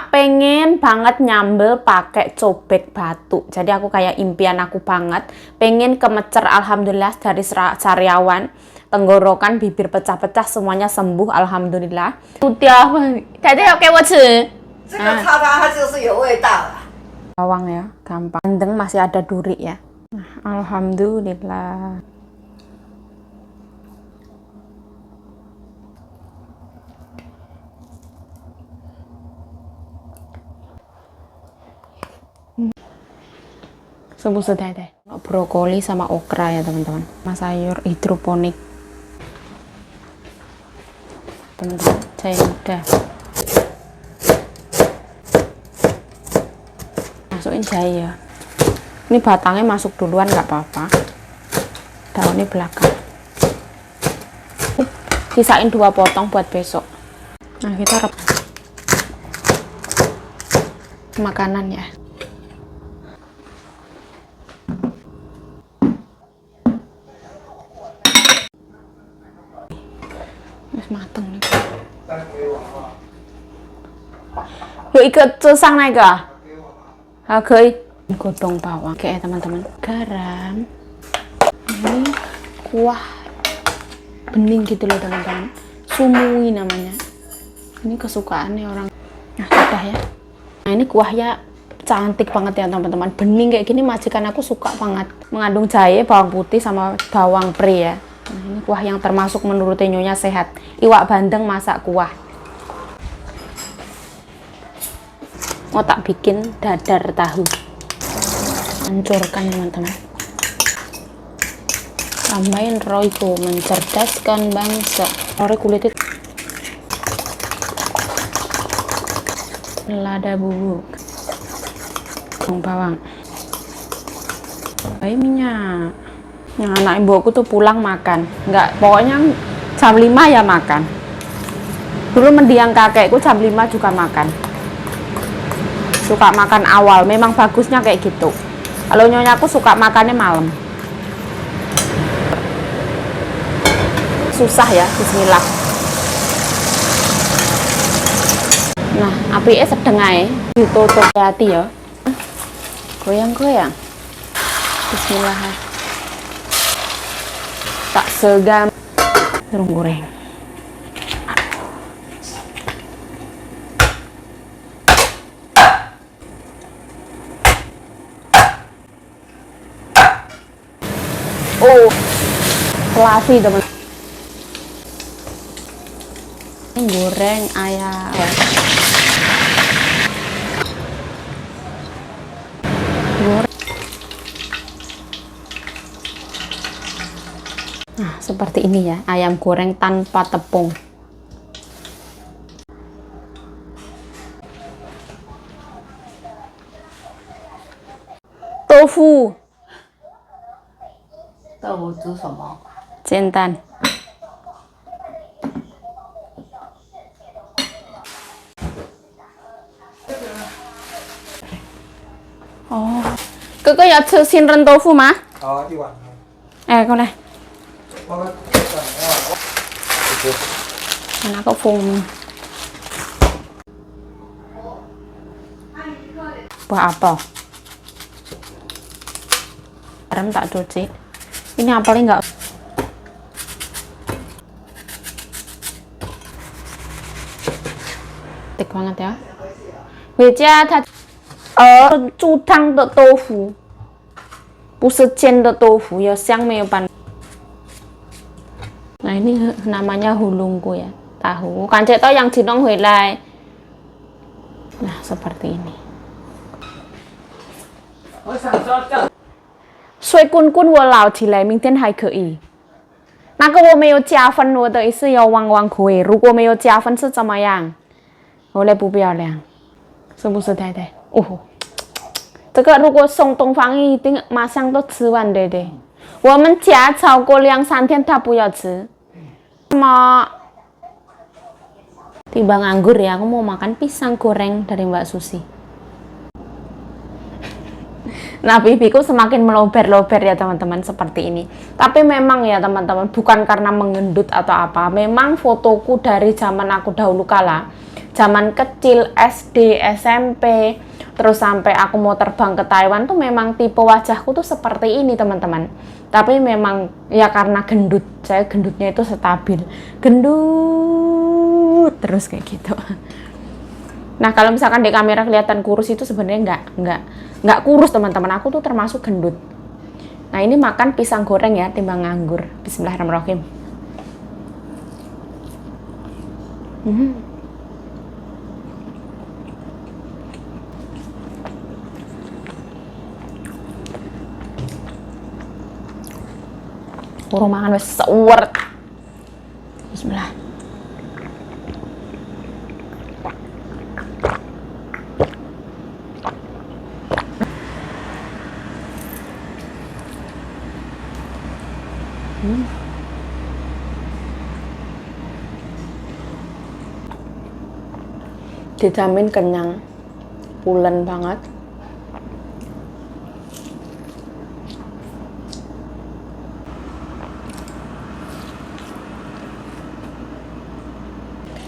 pengen banget nyambel pakai cobek batu. Jadi aku kayak impian aku banget, pengen kemecer. Alhamdulillah dari sariawan, tenggorokan, bibir pecah-pecah semuanya sembuh alhamdulillah. Udah, jadi oke wae. 这个擦它就是有味道了。 Bawang ya, gampang. Bandeng masih ada duri ya. Alhamdulillah. Sembuh sudah deh. Brokoli sama okra ya teman-teman. Sayur hidroponik. Teman-teman, saya udah masukin jahe ya. Ini batangnya masuk duluan nggak apa-apa, daunnya belakang. Sisain 2 potong buat besok. Nah kita makanan ya. Wis mateng nih. Yuk ikut susang naik ah. Oke, godong bawang. Oke teman-teman, garam. Ini kuah bening gitu loh teman-teman. Sumui namanya. Ini kesukaannya orang. Nah sudah ya. Nah ini kuahnya cantik banget ya teman-teman. Bening kayak gini majikan aku suka banget. Mengandung jahe, bawang putih sama bawang pre ya. Nah ini kuah yang termasuk menurut Nyonya sehat. Iwak bandeng masak kuah. Mau tak bikin dadar tahu. Hancurkan teman-teman. Tambahin Royco mencerdaskan bangsa. Ore kulitnya lada bubuk. Bawang. Tambahin minyak. Nah, anak ibu aku tuh pulang makan. Enggak, pokoknya jam 5 ya makan. Dulu mendiang kakekku jam 5 juga makan. Suka makan awal, memang bagusnya kayak gitu. Kalau nyonya aku suka makannya malam. Susah ya, bismillah. Nah, apinya sedang aja, ditutup hati ya. Goyang-goyang. Bismillah. Tak segam. Terus goreng. Oh, selasi teman. Ini goreng ayam. Goreng. Nah, seperti ini ya, ayam goreng tanpa tepung. Tofu. 豆腐煮什么？煎蛋。哦，哥哥要吃杏仁豆腐吗？好，一碗。哎，过来，我们拿个风。Buah apel. Garam tak cuci. Ini apelnya enggak. Cantik banget ya. 回家它猪汤的豆腐，不是煎的豆腐，有香没有pan。Nah ini namanya hulungku ya, tahu. Kan cek toh yang Jinong Huilai. Nah seperti ini. 我想说这。 水滚滚我捞起来，明天还可以。那个我没有加分，我的意思要往往口味。如果没有加分是怎么样？我来不漂亮，是不是太太？哦，这个如果送东方一定马上都吃完，对对。我们家超过2-3天他不要吃。Mau tiba nganggur ya, aku mau makan pisang goreng dari Mbak Susi. Nah, pipiku semakin melober-lober ya teman-teman seperti ini. Tapi memang ya teman-teman, bukan karena mengendut atau apa. Memang fotoku dari zaman aku dahulu kala, zaman kecil, SD, SMP, terus sampai aku mau terbang ke Taiwan tuh memang tipe wajahku tuh seperti ini teman-teman. Tapi memang ya karena gendut, saya gendutnya itu stabil, gendut terus kayak gitu. Nah kalau misalkan di kamera kelihatan kurus itu sebenarnya nggak kurus teman-teman, aku tuh termasuk gendut. Nah ini makan pisang goreng ya timbang nganggur. Bismillahirrahmanirrahim. Kurang makan wes sewert. Bismillah. Dijamin kenyang, pulen banget.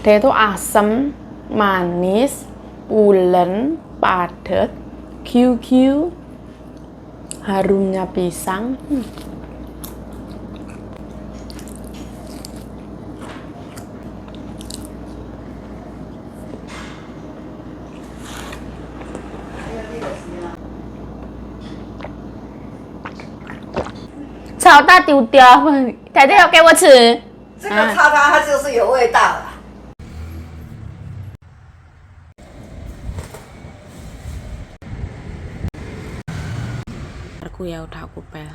Dia itu asam, manis, pulen, padat, QQ, harumnya pisang.炒大丢掉，太太要给我吃。这个叉叉它就是有味道的。 Aku ya udah aku pel.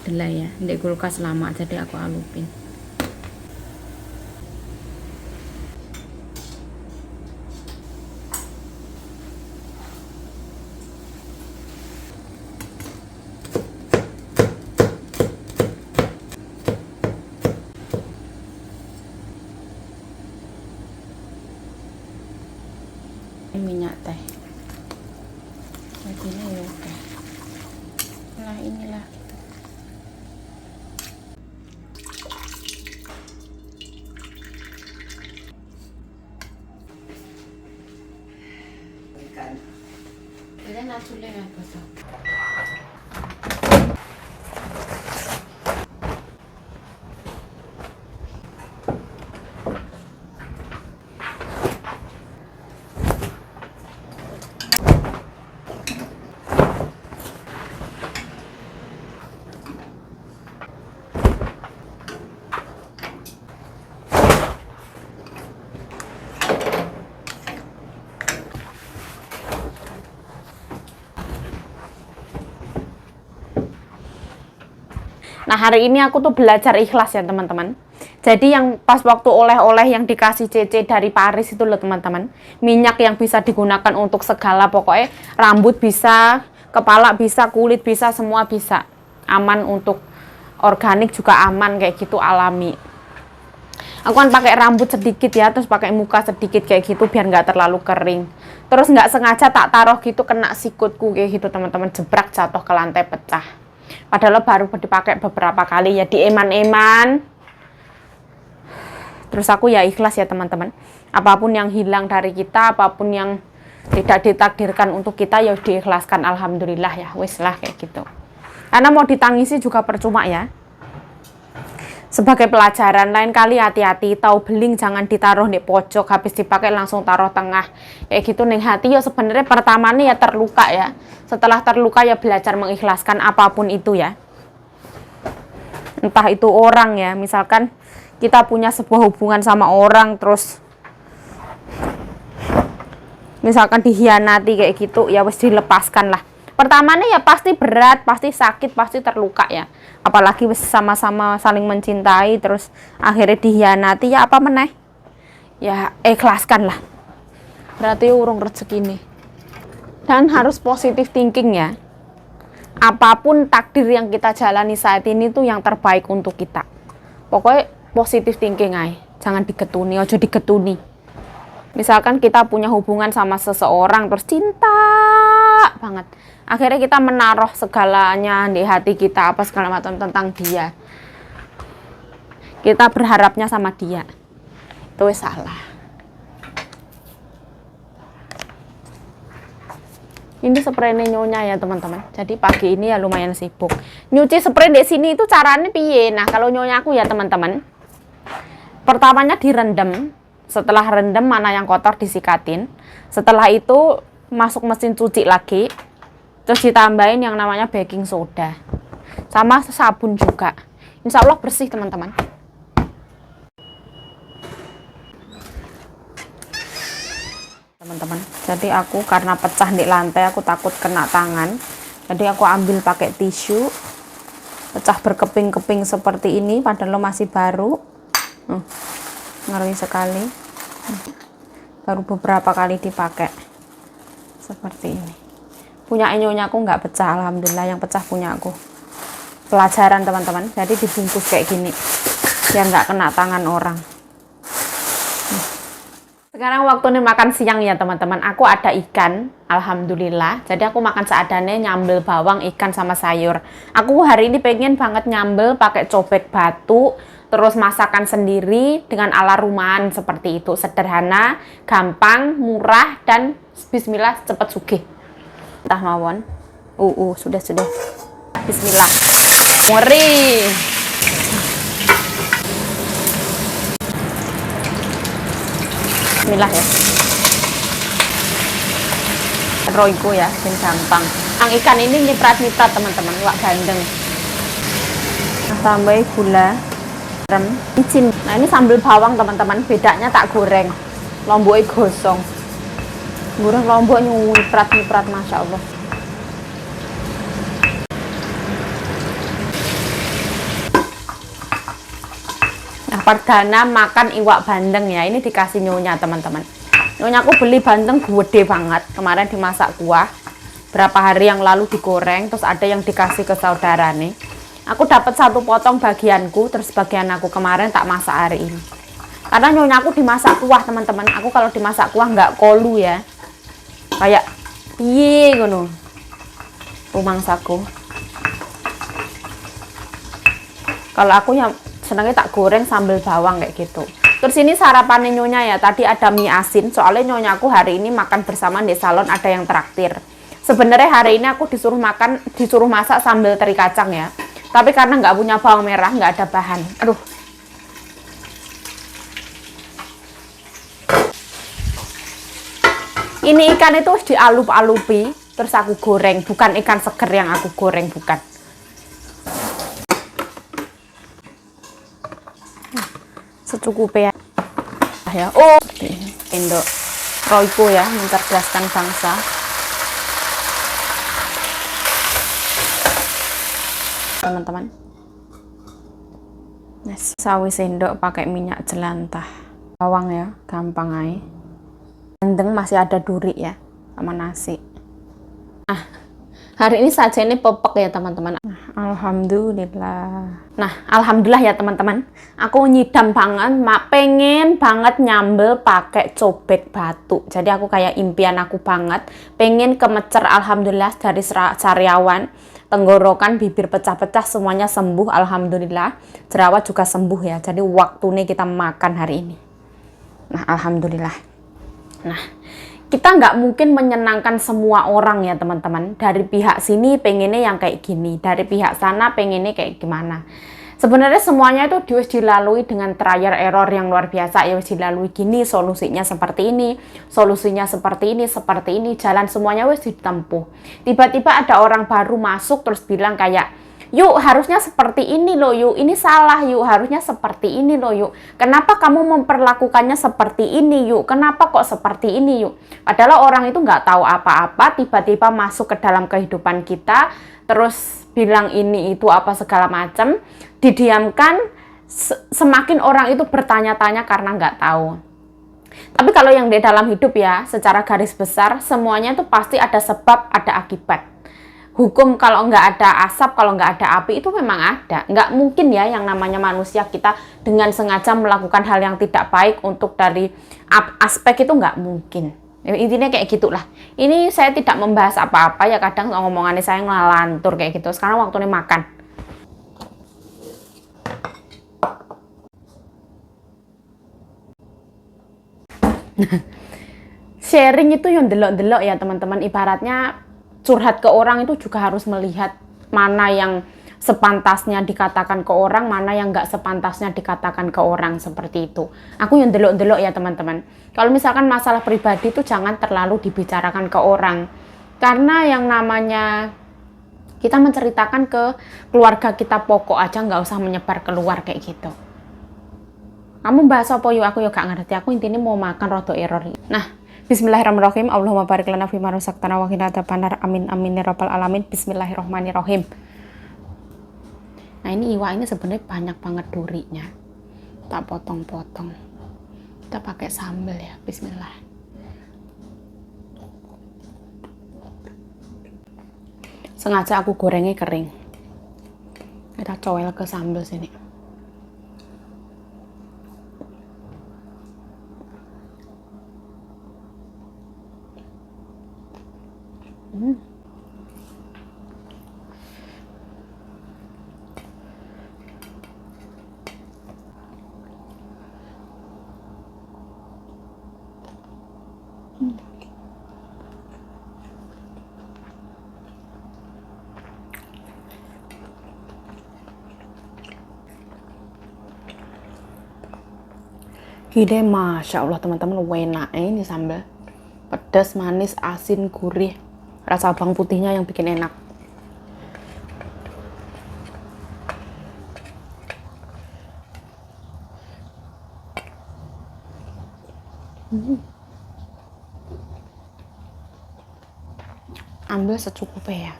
Delay ya, di kulkas lama jadi aku alupin. Minyak teh jadinya ya udah lah, inilah ini naturalnya apa sih. Nah, hari ini aku tuh belajar ikhlas ya teman-teman. Jadi yang pas waktu oleh-oleh yang dikasih Cece dari Paris itu loh teman-teman. Minyak yang bisa digunakan untuk segala, pokoknya rambut bisa, kepala bisa, kulit bisa, semua bisa. Aman untuk organik juga aman kayak gitu, alami. Aku kan pakai rambut sedikit ya, terus pakai muka sedikit kayak gitu biar nggak terlalu kering. Terus nggak sengaja tak taruh gitu, kena sikutku kayak gitu teman-teman, jebrak jatuh ke lantai, pecah. Padahal baru dipakai beberapa kali ya, di eman-eman. Terus aku ya ikhlas ya teman-teman. Apapun yang hilang dari kita, apapun yang tidak ditakdirkan untuk kita ya diikhlaskan, alhamdulillah ya, wis lah kayak gitu. Karena mau ditangisi juga percuma ya. Sebagai pelajaran, lain kali hati-hati, tahu beling jangan ditaruh di pojok, habis dipakai langsung taruh tengah. Kayak gitu neng hati ya sebenarnya pertamanya ya terluka ya. Setelah terluka ya belajar mengikhlaskan apapun itu ya. Entah itu orang ya, misalkan kita punya sebuah hubungan sama orang, terus misalkan dihianati kayak gitu, ya wis dilepaskan lah. Pertamanya ya pasti berat, pasti sakit, pasti terluka ya. Apalagi sama-sama saling mencintai, terus akhirnya dihianati, ya apa meneh? Ya ikhlaskan lah. Berarti urung rezeki nih. Dan harus positive thinking ya. Apapun takdir yang kita jalani saat ini tuh yang terbaik untuk kita. Pokoknya positive thinking aja. Jangan digetuni, ojo digetuni. Misalkan kita punya hubungan sama seseorang, terus cinta banget. Akhirnya kita menaruh segalanya di hati kita, apa segala macam tentang dia. Kita berharapnya sama dia. Itu salah. Ini spraynya Nyonya ya teman-teman. Jadi pagi ini ya lumayan sibuk. Nyuci spray di sini itu caranya piye? Nah kalau Nyonya aku ya teman-teman, pertamanya direndam. Setelah rendam mana yang kotor disikatin. Setelah itu masuk mesin cuci lagi. Terus ditambahin yang namanya baking soda. Sama sabun juga. Insya Allah bersih teman-teman. Teman-teman, jadi aku karena pecah di lantai aku takut kena tangan, jadi aku ambil pakai tisu, pecah berkeping-keping seperti ini padahal masih baru. Ngeri sekali, baru beberapa kali dipakai seperti ini. Punya Nyonya aku nggak pecah, alhamdulillah. Yang pecah punya aku. Pelajaran teman-teman, jadi dibungkus kayak gini biar nggak kena tangan orang. Sekarang waktunya makan siang ya teman-teman. Aku ada ikan, alhamdulillah. Jadi aku makan seadanya, nyambel bawang, ikan sama sayur. Aku hari ini pengen banget nyambel pakai cobek batu, terus masakan sendiri dengan ala rumahan seperti itu. Sederhana, gampang, murah, dan bismillah cepet sugih. Entah mawon. Sudah. Bismillah. Ngeri. Bismillah ya. Royko ya, dan gampang. Ang ikan ini niprat-niprat teman-teman, wak bandeng. Nah, tambahin gula, garam, micin. Nah ini sambal bawang teman-teman, bedanya tak goreng, lomboknya gosong. Goreng lombok niprat-niprat, masya Allah. Nah, perdana makan iwak bandeng ya. Ini dikasih Nyonya teman-teman. Nyonya aku beli bandeng gede banget. Kemarin dimasak kuah. Berapa hari yang lalu digoreng. Terus ada yang dikasih ke saudara nih. Aku dapat 1 potong bagianku. Terus bagian aku kemarin tak masak hari ini. Karena Nyonya aku dimasak kuah teman-teman. Aku kalau dimasak kuah nggak kolu ya. Kayak piye ngono. Rumangsaku. Kalau aku ya senangnya tak goreng sambal bawang kayak gitu. Terus ini sarapan Nyonya ya, tadi ada mie asin. Soalnya Nyonya aku hari ini makan bersama di salon, ada yang traktir. Sebenarnya hari ini aku disuruh masak sambal teri kacang ya. Tapi karena nggak punya bawang merah, nggak ada bahan. Aduh. Ini ikan itu dialup-alupi, terus aku goreng. Bukan ikan seger yang aku goreng, bukan. Secukupnya ya. Indo Royko ya, mencerdaskan bangsa. Teman-teman. Sawi sendok pakai minyak jelantah. Bawang ya, gampang aja. Bandeng masih ada duri ya, sama nasi. Hari ini saja ini pepek ya teman-teman. Alhamdulillah. Nah, alhamdulillah ya teman-teman. Aku nyidam banget, pengen banget nyambel pakai cobek batu. Jadi aku kayak impian aku banget. Pengen kemecer, alhamdulillah dari sariawan, tenggorokan, bibir pecah-pecah semuanya sembuh, alhamdulillah. Jerawat juga sembuh ya. Jadi waktunya kita makan hari ini. Nah, alhamdulillah. Nah, kita nggak mungkin menyenangkan semua orang ya teman-teman. Dari pihak sini pengennya yang kayak gini, dari pihak sana pengennya kayak gimana. Sebenarnya semuanya itu dilalui dengan trial error yang luar biasa. Ya dilalui gini, solusinya seperti ini, solusinya seperti ini, jalan semuanya wis ditempuh. Tiba-tiba ada orang baru masuk terus bilang kayak, yuk harusnya seperti ini loh yuk, ini salah yuk, harusnya seperti ini loh yuk, kenapa kamu memperlakukannya seperti ini yuk, kenapa kok seperti ini yuk. Padahal orang itu nggak tahu apa-apa, tiba-tiba masuk ke dalam kehidupan kita, terus bilang ini itu apa segala macam, didiamkan, semakin orang itu bertanya-tanya karena nggak tahu. Tapi kalau yang di dalam hidup ya, secara garis besar, semuanya itu pasti ada sebab, ada akibat. Hukum kalau nggak ada asap, kalau nggak ada api itu memang ada. Nggak mungkin ya yang namanya manusia kita dengan sengaja melakukan hal yang tidak baik untuk dari aspek itu nggak mungkin. Intinya kayak gitulah. Ini saya tidak membahas apa-apa ya, kadang ngomongannya saya ngelantur kayak gitu. Sekarang waktunya makan. Sharing itu yang delok-delok ya teman-teman. Ibaratnya curhat ke orang itu juga harus melihat mana yang sepantasnya dikatakan ke orang, mana yang nggak sepantasnya dikatakan ke orang, seperti itu. Aku yang delok-delok ya teman-teman. Kalau misalkan masalah pribadi itu jangan terlalu dibicarakan ke orang. Karena yang namanya kita menceritakan ke keluarga kita pokok aja, nggak usah menyebar keluar kayak gitu. Kamu bahas apa yuk, aku yuk gak ngerti. Aku intinya mau makan rodo error. Nah, bismillahirrahmanirrahim. Allahumma barik lana fima razaqtana wa qina adzabannar. Amin amin ya rabbal alamin. Bismillahirrahmanirrahim. Nah, ini iwak ini sebenarnya banyak banget durinya. Tak potong-potong. Kita pakai sambal ya. Bismillah. Sengaja aku gorengnya kering. Kita coel ke sambal sini. Gede, masya Allah teman-teman, enak ini sambal. Pedas, manis, asin, gurih. Rasa bawang putihnya yang bikin enak. Ambil secukupnya ya.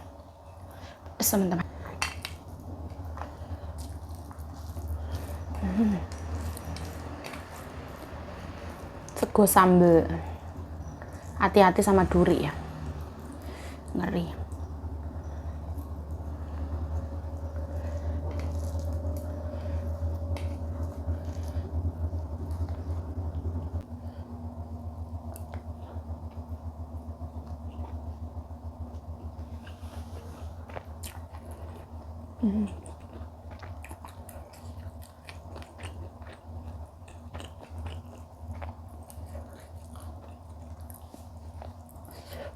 Pedas teman-teman. Sego sambal. Hati-hati sama duri ya. Ngeri.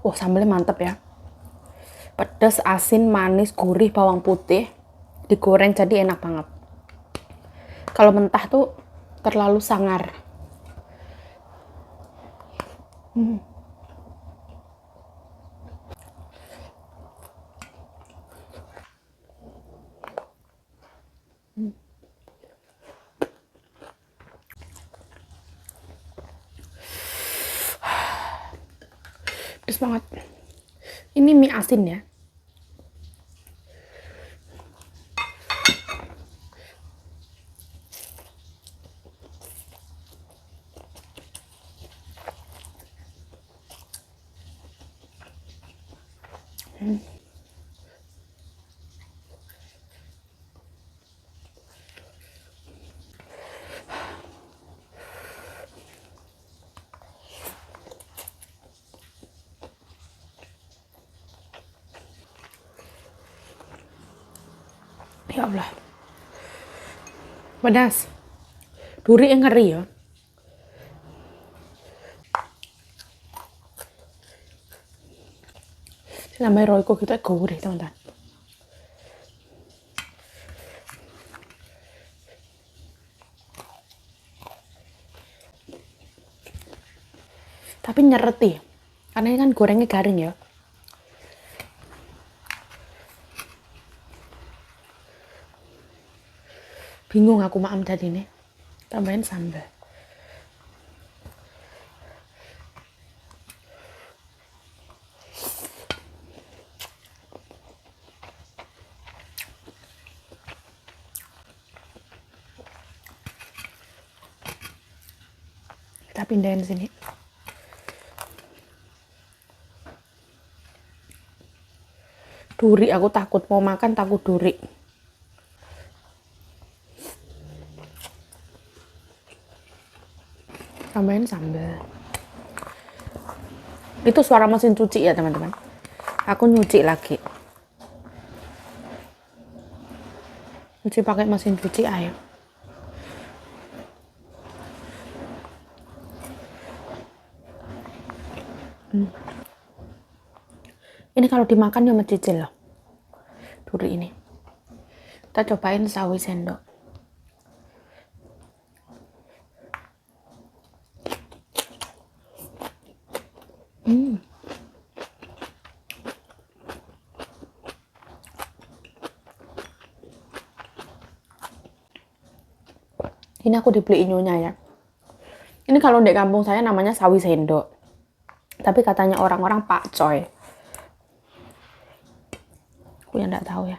Wah, sambalnya mantep ya. Pedas, asin, manis, gurih, bawang putih. Digoreng jadi enak banget. Kalau mentah tuh terlalu sangar. Pedas banget. Ini mie asin ya. Ya Allah. Pedas. Duri yang ngeri ya. Namanya Royco kita gurih teman-teman. Tapi nyeret ya. Karena ini kan gorengnya garing ya. Bingung aku maam tadi nih. Tambahin sambal. Kita pindahin sini. Duri, aku takut mau makan takut duri. Tambahin sambal. Itu suara mesin cuci ya teman-teman. Aku nyuci lagi. Nyuci pakai mesin cuci air. Ini kalau dimakan ya mencicil loh. Duri ini. Kita cobain sawi sendok. Ini aku dibeliin nyonya ya. Ini kalau di kampung saya namanya sawi sendok. Tapi katanya orang-orang pakcoy. Aku yang enggak tahu ya.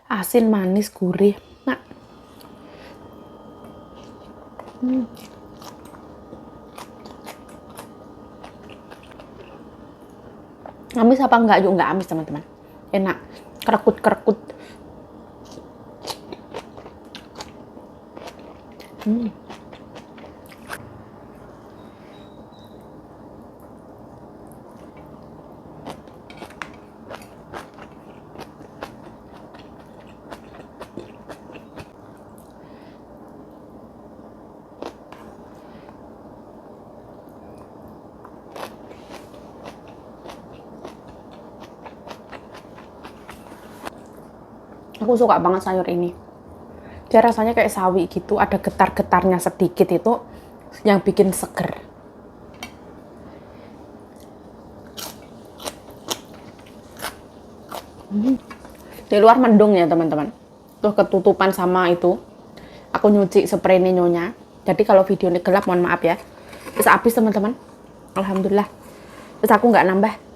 Asin, manis, gurih. Nah. Amis apa enggak? Yuk, enggak amis teman-teman. Enak. Kerekut-kerekut. Aku suka banget sayur ini. Dia rasanya kayak sawi gitu, ada getar-getarnya sedikit itu yang bikin seger. Di luar mendung ya teman-teman. Tuh ketutupan sama itu. Aku nyuci spray ini nyonya. Jadi kalau video ini gelap mohon maaf ya. Bisa habis teman-teman. Alhamdulillah. Terus aku nggak nambah.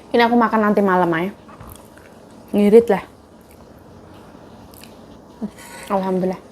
Ini aku makan nanti malam aja. Ngirit lah. Alhamdulillah.